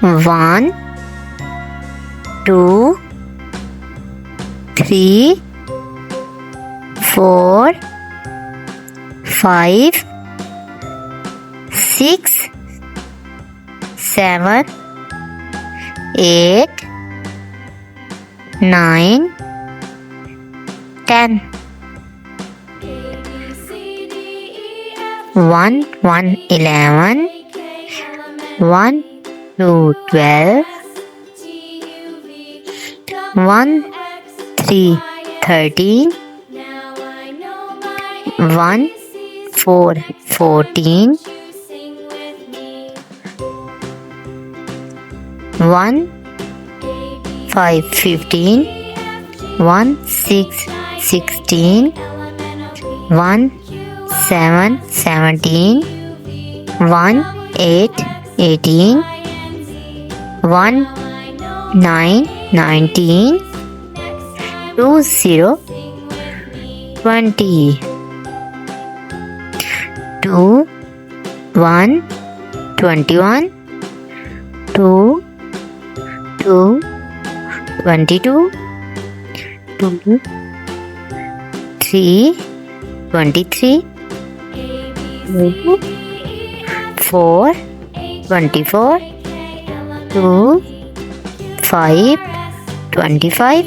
1, 2, 3, 4, 5, 6, 7, 8, 9, 10. 1, 11, 1, 2, 12, 1, 3, 13, 1, 4, 14, 1, 5, 15, 1, 6, 16, 1, 7, 17, 1, 8, 18, 1, 9, 19, 2, 0, 20, 2, 1, 21, 2, 2, 22, 2, 3, 23, 2, 4, 24, 2, 5, 25,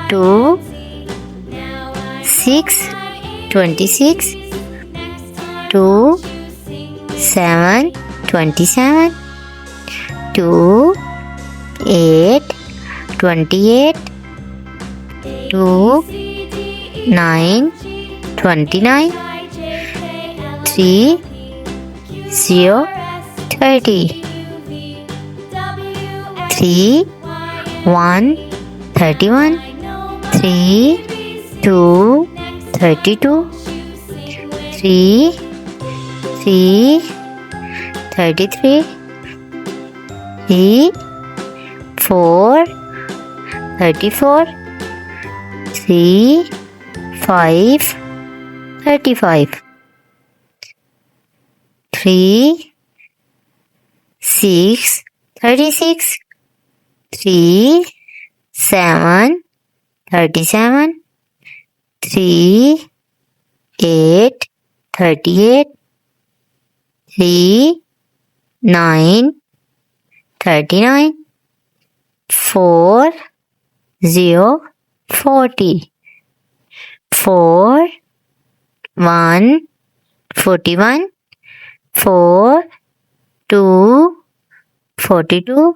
2, 6, 26, 2, 7, 27, 2, 8, 28, 2, 9, 29, 3, 0, 30, 3, 1, 31, 3, 2, 32, 3, 3, 33, 3, 4, 34, 3, 5, 35, 3, 6, 36, 3, 7, 37, 3, 8, 38, 3, 9, 39, 4, 0, 40, 4, 1, 41, 4, 2, 42,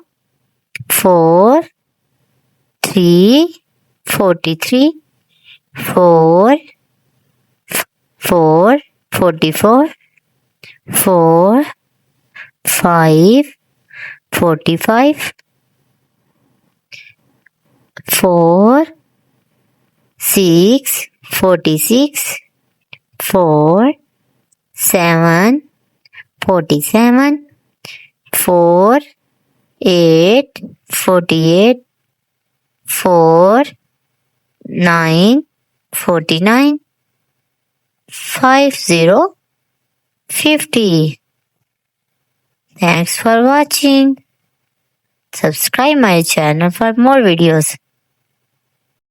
4, 3, 43, 4, 4, 44, 4, 5, 45, 4, 6, 46, 4, 7, 47, 4, 8, 48, 4, 9, 49, 50, 50. Thanks for watching. Subscribe my channel for more videos.